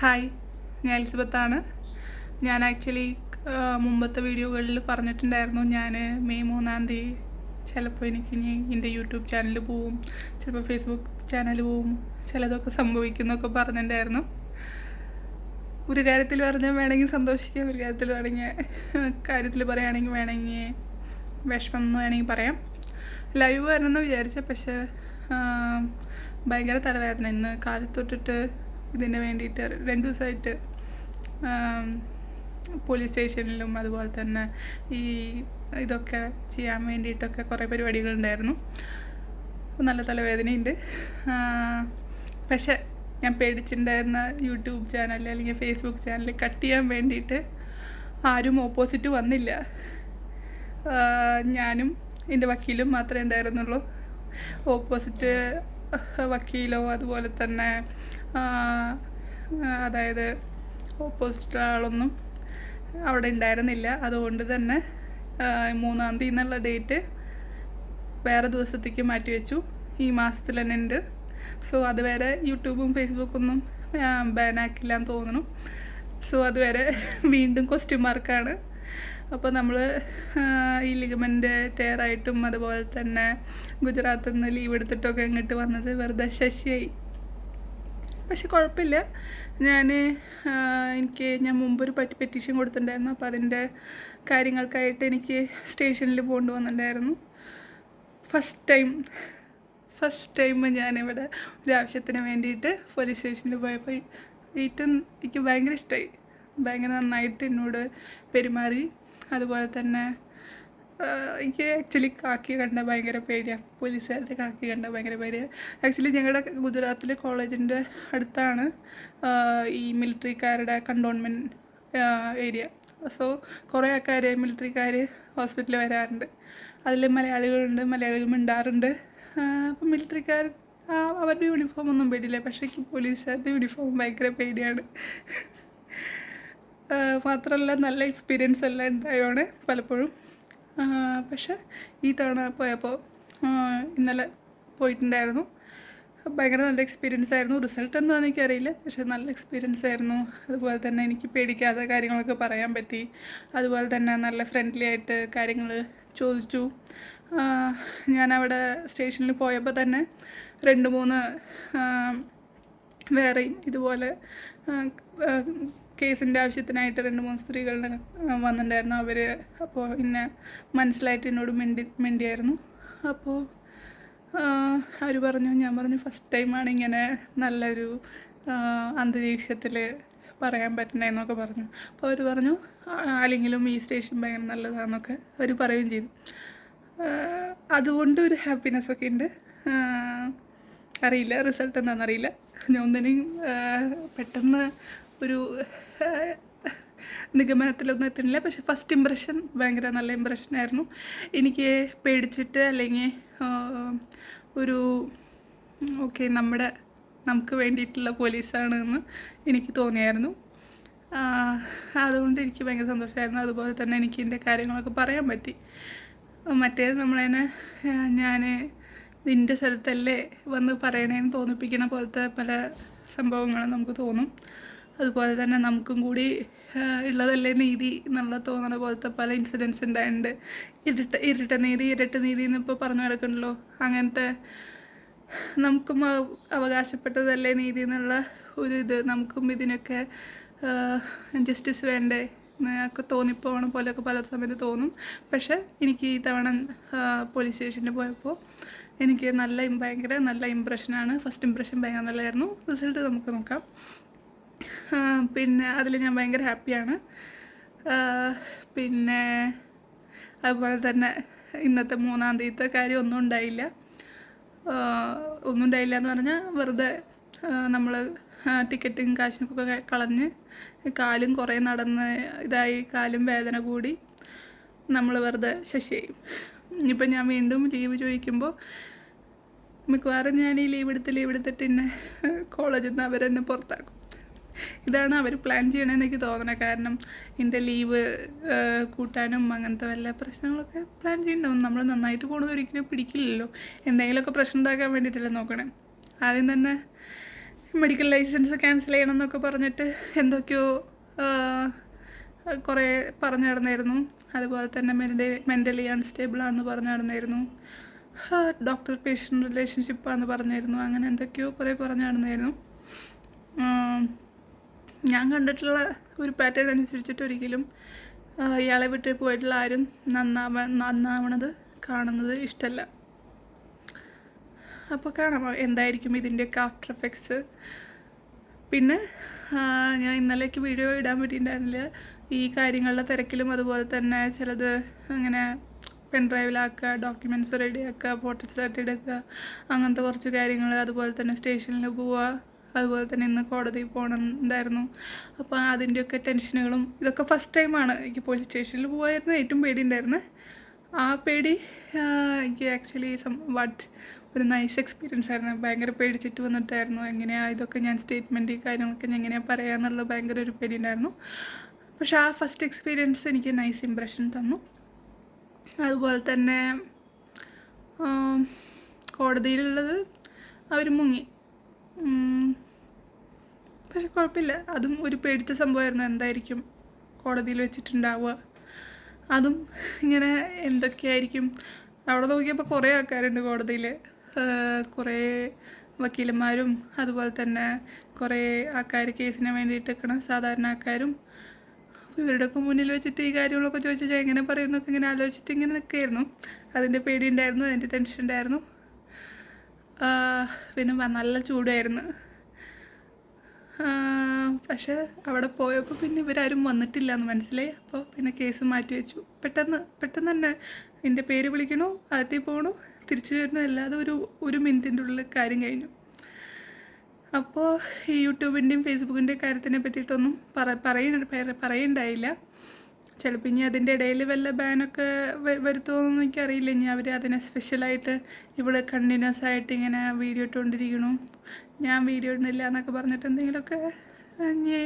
Hi, ഞാൻ എലിസബത്താണ്. ഞാൻ actually മുമ്പത്തെ വീഡിയോകളിൽ പറഞ്ഞിട്ടുണ്ടായിരുന്നു ഞാൻ മെയ് 3 ചിലപ്പോൾ എനിക്ക് ഇനി എൻ്റെ യൂട്യൂബ് ചാനൽ പോവും, ചിലപ്പോൾ ഫേസ്ബുക്ക് ചാനൽ പോവും, ചിലതൊക്കെ സംഭവിക്കുന്നൊക്കെ പറഞ്ഞിട്ടുണ്ടായിരുന്നു. ഒരു കാര്യത്തിൽ പറഞ്ഞാൽ വേണമെങ്കിൽ സന്തോഷിക്കാം, ഒരു കാര്യത്തിൽ വേണമെങ്കിൽ വിഷമം എന്ന് വേണമെങ്കിൽ പറയാം. ലൈവ് വരണമെന്ന് വിചാരിച്ച, പക്ഷേ ഭയങ്കര തലവേദന. ഇന്ന് കാലത്തൊട്ടിട്ട് ഇതിന് വേണ്ടിയിട്ട് 2 ദിവസമായിട്ട് പോലീസ് സ്റ്റേഷനിലും അതുപോലെ തന്നെ ഇതൊക്കെ ചെയ്യാൻ വേണ്ടിയിട്ടൊക്കെ കുറേ പരിപാടികളുണ്ടായിരുന്നു. നല്ല തലവേദനയുണ്ട്. പക്ഷേ ഞാൻ പേടിച്ചിട്ടുണ്ടായിരുന്ന യൂട്യൂബ് ചാനൽ അല്ലെങ്കിൽ ഫേസ്ബുക്ക് ചാനൽ കട്ട് ചെയ്യാൻ വേണ്ടിയിട്ട് ആരും ഓപ്പോസിറ്റ് വന്നില്ല. ഞാനും എൻ്റെ വക്കീലും മാത്രമേ ഉണ്ടായിരുന്നുള്ളൂ. ഓപ്പോസിറ്റ് വക്കീലോ അതുപോലെ തന്നെ അതായത് ഓപ്പോസിറ്റ് ആളൊന്നും അവിടെ ഉണ്ടായിരുന്നില്ല. അതുകൊണ്ട് തന്നെ 3 എന്നുള്ള ഡേറ്റ് വേറെ ദിവസത്തേക്ക് മാറ്റി വെച്ചു. ഈ മാസത്തിൽ തന്നെ ഉണ്ട്. സോ അതുവരെ യൂട്യൂബും ഫേസ്ബുക്കൊന്നും ബാനാക്കില്ലാന്ന് തോന്നുന്നു. സോ അതുവരെ വീണ്ടും ക്വസ്റ്റ്യൻ മാർക്കാണ്. അപ്പോൾ നമ്മൾ ഈ ലിഗമെൻ്റ് ടയറായിട്ടും അതുപോലെ തന്നെ ഗുജറാത്തിൽ നിന്ന് ലീവ് എടുത്തിട്ടൊക്കെ ഇങ്ങോട്ട് വന്നത് വെറുതെ ശശിയായി. പക്ഷെ കുഴപ്പമില്ല. ഞാൻ മുമ്പൊരു പെറ്റീഷൻ കൊടുത്തിട്ടുണ്ടായിരുന്നു. അപ്പോൾ അതിൻ്റെ കാര്യങ്ങൾക്കായിട്ട് എനിക്ക് സ്റ്റേഷനിൽ പോകേണ്ടി വന്നിട്ടുണ്ടായിരുന്നു. ഫസ്റ്റ് ടൈം ഞാനിവിടെ ഒരു ആവശ്യത്തിന് വേണ്ടിയിട്ട് പോലീസ് സ്റ്റേഷനിൽ പോയപ്പോൾ എനിക്ക് ഭയങ്കര ഇഷ്ടമായി. ഭയങ്കര നന്നായിട്ട് എന്നോട് പെരുമാറി. അതുപോലെ തന്നെ എനിക്ക് ആക്ച്വലി കാക്കി കണ്ട ഭയങ്കര പേടിയാണ്. പോലീസുകാരുടെ കാക്കി കണ്ട ഭയങ്കര പേടിയാണ്. ആക്ച്വലി ഞങ്ങളുടെ ഗുജറാത്തിലെ കോളേജിൻ്റെ അടുത്താണ് ഈ മിലിറ്ററിക്കാരുടെ കണ്ടോൺമെൻറ്റ് ഏരിയ. സോ കുറേ ആൾക്കാർ മിലിറ്ററിക്കാർ ഹോസ്പിറ്റലിൽ വരാറുണ്ട്. അതിൽ മലയാളികൾ മിണ്ടാറുണ്ട്. അപ്പം മിലിറ്ററിക്കാർ അവരുടെ യൂണിഫോം ഒന്നും പേടിയില്ല. പക്ഷേ എനിക്ക് പോലീസുകാരുടെ യൂണിഫോം ഭയങ്കര പേടിയാണ്. മാത്രമല്ല നല്ല എക്സ്പീരിയൻസ് എല്ലാം ഉണ്ടായാണ് പലപ്പോഴും. പക്ഷേ ഈ തവണ പോയപ്പോൾ ഇന്നലെ പോയിട്ടുണ്ടായിരുന്നു. ഭയങ്കര നല്ല എക്സ്പീരിയൻസ് ആയിരുന്നു. റിസൾട്ട് എന്താണെന്ന് എനിക്കറിയില്ല, പക്ഷേ നല്ല എക്സ്പീരിയൻസ് ആയിരുന്നു. അതുപോലെ തന്നെ എനിക്ക് പേടിക്കാതെ കാര്യങ്ങളൊക്കെ പറയാൻ പറ്റി. അതുപോലെ തന്നെ നല്ല ഫ്രണ്ട്ലി ആയിട്ട് കാര്യങ്ങൾ ചോദിച്ചു. ഞാനവിടെ സ്റ്റേഷനിൽ പോയപ്പോൾ തന്നെ 2-3 വേറെയും ഇതുപോലെ കേസിൻ്റെ ആവശ്യത്തിനായിട്ട് 2-3 സ്ത്രീകളുടെ വന്നിട്ടുണ്ടായിരുന്നു. അപ്പോൾ മനസ്സിലായിട്ട് എന്നോട് മിണ്ടിയായിരുന്നു. അപ്പോൾ ഞാൻ പറഞ്ഞു ഫസ്റ്റ് ടൈമാണ് ഇങ്ങനെ നല്ലൊരു അന്തരീക്ഷത്തിൽ പറയാൻ പറ്റണേന്നൊക്കെ പറഞ്ഞു. അപ്പോൾ അവർ പറഞ്ഞു ആരെങ്കിലും ഈ സ്റ്റേഷൻ ഭയങ്കര നല്ലതാണെന്നൊക്കെ അവർ പറയുകയും ചെയ്തു. അതുകൊണ്ട് ഒരു ഹാപ്പിനെസ്സൊക്കെ ഉണ്ട്. അറിയില്ല റിസൾട്ട് എന്താണെന്നറിയില്ല. ഞാൻ ഒന്നിനും പെട്ടെന്ന് ഒരു നിഗമനത്തിലൊന്നും എത്തുന്നില്ല. പക്ഷേ ഫസ്റ്റ് ഇമ്പ്രഷൻ ഭയങ്കര നല്ല ഇമ്പ്രഷനായിരുന്നു. എനിക്ക് പേടിച്ചിട്ട് അല്ലെങ്കിൽ ഒരു ഓക്കെ നമുക്ക് വേണ്ടിയിട്ടുള്ള പോലീസാണ് എന്ന് എനിക്ക് തോന്നിയായിരുന്നു. അതുകൊണ്ട് എനിക്ക് ഭയങ്കര സന്തോഷമായിരുന്നു. അതുപോലെ തന്നെ എനിക്ക് എൻ്റെ കാര്യങ്ങളൊക്കെ പറയാൻ പറ്റി. മറ്റേത് നമ്മളതിനെ ഞാൻ നിൻ്റെ സ്ഥലത്തല്ലേ വന്ന് പറയണേന്ന് തോന്നിപ്പിക്കണ പോലത്തെ പല സംഭവങ്ങളും നമുക്ക് തോന്നും. അതുപോലെ തന്നെ നമുക്കും കൂടി ഉള്ളതല്ലേ നീതി എന്നുള്ള തോന്നണ പോലത്തെ പല ഇൻസിഡൻസ് ഉണ്ടായിട്ടുണ്ട്. ഇരട്ട നീതി എന്നിപ്പോൾ പറഞ്ഞു കിടക്കണല്ലോ. അങ്ങനത്തെ നമുക്കും അവകാശപ്പെട്ടതല്ലേ നീതി എന്നുള്ള നമുക്കും ഇതിനൊക്കെ ജസ്റ്റിസ് വേണ്ടേ എന്നൊക്കെ തോന്നിപ്പോകണ പോലെയൊക്കെ പല സമയത്ത് തോന്നും. പക്ഷേ എനിക്ക് ഈ തവണ പോലീസ് സ്റ്റേഷനിൽ പോയപ്പോൾ എനിക്ക് ഭയങ്കര നല്ല ഇമ്പ്രഷനാണ്. ഫസ്റ്റ് ഇമ്പ്രഷൻ ഭയങ്കര നല്ലതായിരുന്നു. റിസൾട്ട് നമുക്ക് നോക്കാം. പിന്നെ അതിൽ ഞാൻ ഭയങ്കര ഹാപ്പിയാണ്. പിന്നെ അതുപോലെ തന്നെ ഇന്നത്തെ 3 കാര്യം ഒന്നും ഉണ്ടായില്ല എന്ന് പറഞ്ഞാൽ വെറുതെ നമ്മൾ ടിക്കറ്റും കാശിനൊക്കെ കളഞ്ഞ് കാലും കുറേ നടന്ന് കാലും വേദന കൂടി നമ്മൾ വെറുതെ ശശിയായി. ഇപ്പം ഞാൻ വീണ്ടും ലീവ് ചോദിക്കുമ്പോൾ മിക്കവാറും ഞാൻ ഈ ലീവ് എടുത്തിട്ട് എന്നെ കോളേജിൽ നിന്ന് അവരെന്നെ പുറത്താക്കും. ഇതാണ് അവർ പ്ലാൻ ചെയ്യണമെന്ന് എനിക്ക് തോന്നണേ. കാരണം എൻ്റെ ലീവ് കൂട്ടാനും അങ്ങനത്തെ വല്ല പ്രശ്നങ്ങളൊക്കെ പ്ലാൻ ചെയ്യണ്ടാവും. നമ്മൾ നന്നായിട്ട് പോകുന്നത് ഒരിക്കലും പിടിക്കില്ലല്ലോ. എന്തെങ്കിലുമൊക്കെ പ്രശ്നം ഉണ്ടാക്കാൻ വേണ്ടിയിട്ടല്ലേ നോക്കണേ. ആദ്യം തന്നെ മെഡിക്കൽ ലൈസൻസ് ക്യാൻസൽ ചെയ്യണം എന്നൊക്കെ പറഞ്ഞിട്ട് എന്തൊക്കെയോ കുറേ പറഞ്ഞു നടന്നായിരുന്നു. അതുപോലെ തന്നെ മെൻ്റലി അൺസ്റ്റേബിളാണെന്ന് പറഞ്ഞു നടന്നായിരുന്നു. ഡോക്ടർ പേഷ്യൻ്റ് റിലേഷൻഷിപ്പാണെന്ന് പറഞ്ഞായിരുന്നു. അങ്ങനെ എന്തൊക്കെയോ കുറേ പറഞ്ഞു നടന്നായിരുന്നു. ഞാൻ കണ്ടിട്ടുള്ള ഒരു പാറ്റേൺ അനുസരിച്ചിട്ട് ഒരിക്കലും ഇയാളെ വിട്ട് പോയിട്ടുള്ള ആരും നന്നാവണത് കാണുന്നത് ഇഷ്ടമല്ല. അപ്പോൾ കാണാം എന്തായിരിക്കും ഇതിൻ്റെയൊക്കെ ആഫ്റ്റർ എഫക്ട്സ്. പിന്നെ ഞാൻ ഇന്നലേക്ക് വീഡിയോ ഇടാൻ പറ്റിയിട്ടുണ്ടായിരുന്നില്ല. ഈ കാര്യങ്ങളുടെ തിരക്കിലും അതുപോലെ തന്നെ ചിലത് അങ്ങനെ പെൻഡ്രൈവിലാക്കുക, ഡോക്യുമെൻറ്റ്സ് റെഡിയാക്കുക, ഫോട്ടോസ്റ്റാറ്റ് എടുക്കുക, അങ്ങനത്തെ കുറച്ച് കാര്യങ്ങൾ. അതുപോലെ തന്നെ സ്റ്റേഷനിൽ പോവുക, അതുപോലെ തന്നെ ഇന്ന് കോടതിയിൽ പോകണമുണ്ടായിരുന്നു. അപ്പോൾ അതിൻ്റെയൊക്കെ ടെൻഷനുകളും ഇതൊക്കെ ഫസ്റ്റ് ടൈമാണ് എനിക്ക് പോലീസ് സ്റ്റേഷനിൽ പോകുമായിരുന്നു ഏറ്റവും പേടിയുണ്ടായിരുന്നത്. ആ പേടി എനിക്ക് ആക്ച്വലി ഒരു നൈസ് എക്സ്പീരിയൻസ് ആയിരുന്നു. ഭയങ്കര പേടിച്ചിട്ട് വന്നിട്ടായിരുന്നു എങ്ങനെയാണ് ഇതൊക്കെ ഞാൻ സ്റ്റേറ്റ്മെൻറ്റ് കാര്യങ്ങളൊക്കെ ഞാൻ എങ്ങനെയാണ് പറയുക എന്നുള്ളത് ഭയങ്കര ഒരു പേടിയുണ്ടായിരുന്നു. പക്ഷെ ആ ഫസ്റ്റ് എക്സ്പീരിയൻസ് എനിക്ക് നൈസ് ഇമ്പ്രഷൻ തന്നു. അതുപോലെ തന്നെ കോടതിയിലുള്ളത് അവർ മുങ്ങി. പക്ഷെ കുഴപ്പമില്ല, അതും ഒരു പേടിച്ച സംഭവമായിരുന്നു. എന്തായിരിക്കും കോടതിയിൽ വെച്ചിട്ടുണ്ടാവുക, അതും ഇങ്ങനെ എന്തൊക്കെയായിരിക്കും. അവിടെ നോക്കിയപ്പോൾ കുറേ ആൾക്കാരുണ്ട് കോടതിയിൽ, കുറേ വക്കീലന്മാരും അതുപോലെ തന്നെ കുറേ ആൾക്കാർ കേസിന് വേണ്ടിയിട്ട് നിൽക്കണം, സാധാരണ ആൾക്കാരും. അപ്പോൾ ഇവരുടെയൊക്കെ മുന്നിൽ വെച്ചിട്ട് ഈ കാര്യങ്ങളൊക്കെ ചോദിച്ചാൽ എങ്ങനെ പറയുന്നൊക്കെ ഇങ്ങനെ ആലോചിച്ചിട്ട് ഇങ്ങനെ നിൽക്കുകയായിരുന്നു. അതിൻ്റെ പേടി ഉണ്ടായിരുന്നു, അതിൻ്റെ ടെൻഷൻ ഉണ്ടായിരുന്നു. പിന്നെ നല്ല ചൂടായിരുന്നു. പക്ഷേ അവിടെ പോയപ്പോൾ പിന്നെ ഇവരാരും വന്നിട്ടില്ല എന്ന് മനസ്സിലായി. അപ്പോൾ പിന്നെ കേസ് മാറ്റി വെച്ചു. പെട്ടെന്ന് തന്നെ എൻ്റെ പേര് വിളിക്കണോ, അകത്തേക്ക് പോകണോ, തിരിച്ചു വരണോ, അല്ലാതെ ഒരു മിനിറ്റിൻ്റെ ഉള്ളിൽ കാര്യം കഴിഞ്ഞു. അപ്പോൾ ഈ യൂട്യൂബിൻ്റെയും ഫേസ്ബുക്കിൻ്റെയും കാര്യത്തിനെ പറ്റിയിട്ടൊന്നും പറയണ്ടായില്ല. ചിലപ്പോൾ ഇനി അതിൻ്റെ ഇടയിൽ വല്ല ബാനൊക്കെ വരുത്തുമെന്നൊന്നും എനിക്കറിയില്ല. ഇനി അവർ അതിനെ സ്പെഷ്യലായിട്ട് ഇവിടെ കണ്ടിന്യൂസ് ആയിട്ട് ഇങ്ങനെ വീഡിയോ ഇട്ടുകൊണ്ടിരിക്കണു, ഞാൻ വീഡിയോ ഇടുന്നില്ല എന്നൊക്കെ പറഞ്ഞിട്ട് എന്തെങ്കിലുമൊക്കെ ഇനി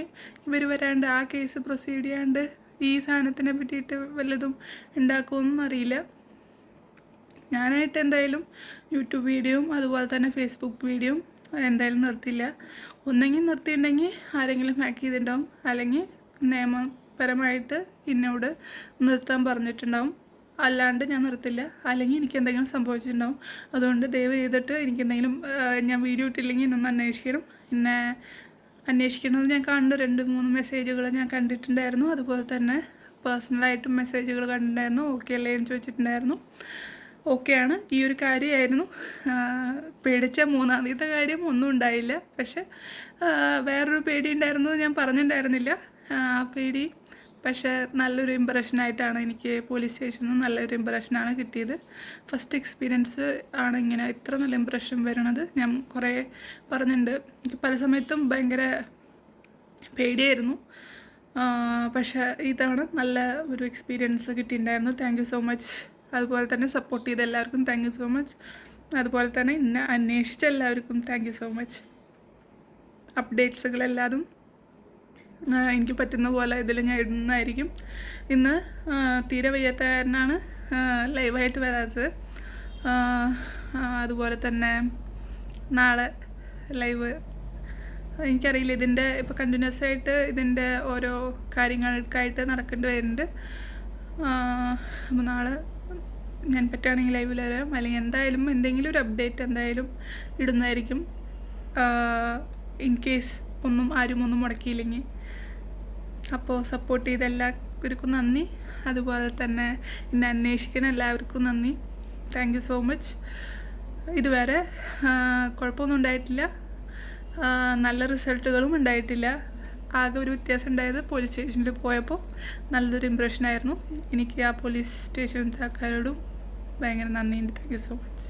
ഇവർ വരാണ്ട് ആ കേസ് പ്രൊസീഡ് ചെയ്യാണ്ട് ഈ സാധനത്തിനെ പറ്റിയിട്ട് വല്ലതും ഉണ്ടാക്കുമെന്നും അറിയില്ല. ഞാനായിട്ട് എന്തായാലും യൂട്യൂബ് വീഡിയോയും അതുപോലെ തന്നെ ഫേസ്ബുക്ക് വീഡിയോയും എന്തായാലും നിർത്തില്ല. ഒന്നെങ്കിൽ നിർത്തിയിട്ടുണ്ടെങ്കിൽ ആരെങ്കിലും ഹാക്ക് ചെയ്തിട്ടുണ്ടാവും, അല്ലെങ്കിൽ നിയമപരമായിട്ട് എന്നോട് നിർത്താൻ പറഞ്ഞിട്ടുണ്ടാവും. അല്ലാണ്ട് ഞാൻ നിർത്തില്ല. അല്ലെങ്കിൽ എനിക്ക് എന്തെങ്കിലും സംഭവിച്ചിട്ടുണ്ടാവും. അതുകൊണ്ട് ദയവ് ചെയ്തിട്ട് എനിക്കെന്തെങ്കിലും ഞാൻ വീഡിയോ ഇട്ടില്ലെങ്കിൽ എന്നൊന്ന് അന്വേഷിക്കണം. പിന്നെ അന്വേഷിക്കണമെന്ന് ഞാൻ കണ്ട് 2-3 മെസ്സേജുകൾ ഞാൻ കണ്ടിട്ടുണ്ടായിരുന്നു. അതുപോലെ തന്നെ പേഴ്സണലായിട്ടും മെസ്സേജുകൾ കണ്ടിട്ടുണ്ടായിരുന്നു. ഓക്കെ അല്ലേ എന്ന് ചോദിച്ചിട്ടുണ്ടായിരുന്നു. ഓക്കെയാണ്. ഈ ഒരു കാര്യമായിരുന്നു. പേടിച്ച മൂന്നാമത്തെ കാര്യം ഒന്നും ഉണ്ടായില്ല. പക്ഷെ വേറൊരു പേടി ഉണ്ടായിരുന്നത് ഞാൻ പറഞ്ഞിട്ടുണ്ടായിരുന്നില്ല. ആ പേടി പക്ഷേ നല്ലൊരു ഇമ്പ്രഷനായിട്ടാണ് എനിക്ക് പോലീസ് സ്റ്റേഷനിൽ നിന്ന് നല്ലൊരു ഇമ്പ്രഷനാണ് കിട്ടിയത്. ഫസ്റ്റ് എക്സ്പീരിയൻസ് ആണ് ഇങ്ങനെ ഇത്ര നല്ല ഇമ്പ്രഷൻ വരണത്. ഞാൻ കുറേ പറഞ്ഞിട്ടുണ്ട്, എനിക്ക് പല സമയത്തും ഭയങ്കര പേടിയായിരുന്നു. പക്ഷേ ഇതവണ നല്ല ഒരു എക്സ്പീരിയൻസ് കിട്ടിയിട്ടുണ്ടായിരുന്നു. Thank you so much. അതുപോലെ തന്നെ സപ്പോർട്ട് ചെയ്ത എല്ലാവർക്കും താങ്ക് യു സോ മച്ച്. അതുപോലെ തന്നെ എന്നെ അന്വേഷിച്ച എല്ലാവർക്കും താങ്ക് യു സോ മച്ച്. അപ്ഡേറ്റ്സുകളെല്ലാതും എനിക്ക് പറ്റുന്ന പോലെ ഇതിൽ ഞാൻ ഇടുന്നതായിരിക്കും. ഇന്ന് തീരെ വയ്യാത്ത കാരനാണ് ലൈവായിട്ട് വരാത്തത്. അതുപോലെ തന്നെ നാളെ ലൈവ് എനിക്കറിയില്ല. ഇതിൻ്റെ ഇപ്പോൾ കണ്ടിന്യൂസ് ആയിട്ട് ഇതിൻ്റെ ഓരോ കാര്യങ്ങൾക്കായിട്ട് നടക്കേണ്ടി വരുന്നുണ്ട്. അപ്പോൾ നാളെ ഞാൻ പറ്റുകയാണെങ്കിൽ ലൈവിൽ വരാം, അല്ലെങ്കിൽ എന്തായാലും എന്തെങ്കിലും ഒരു അപ്ഡേറ്റ് എന്തായാലും ഇടുന്നതായിരിക്കും. ഇൻ കേസ് ആരും ഒന്നും മുടക്കിയില്ലെങ്കിൽ. അപ്പോൾ സപ്പോർട്ട് ചെയ്ത എല്ലാവർക്കും നന്ദി. അതുപോലെ തന്നെ എന്നെ അന്വേഷിക്കുന്ന എല്ലാവർക്കും നന്ദി. Thank you so much. ഇതുവരെ കുഴപ്പമൊന്നും ഉണ്ടായിട്ടില്ല, നല്ല റിസൾട്ടുകളും ഉണ്ടായിട്ടില്ല. ആകെ ഒരു വ്യത്യാസം ഉണ്ടായത് പോലീസ് സ്റ്റേഷനിൽ പോയപ്പോൾ നല്ലൊരു ഇമ്പ്രഷനായിരുന്നു എനിക്ക്. ആ പോലീസ് സ്റ്റേഷനിലത്തെ ആൾക്കാരോടും ഭയങ്കര നന്ദിയുണ്ട്. Thank you so much.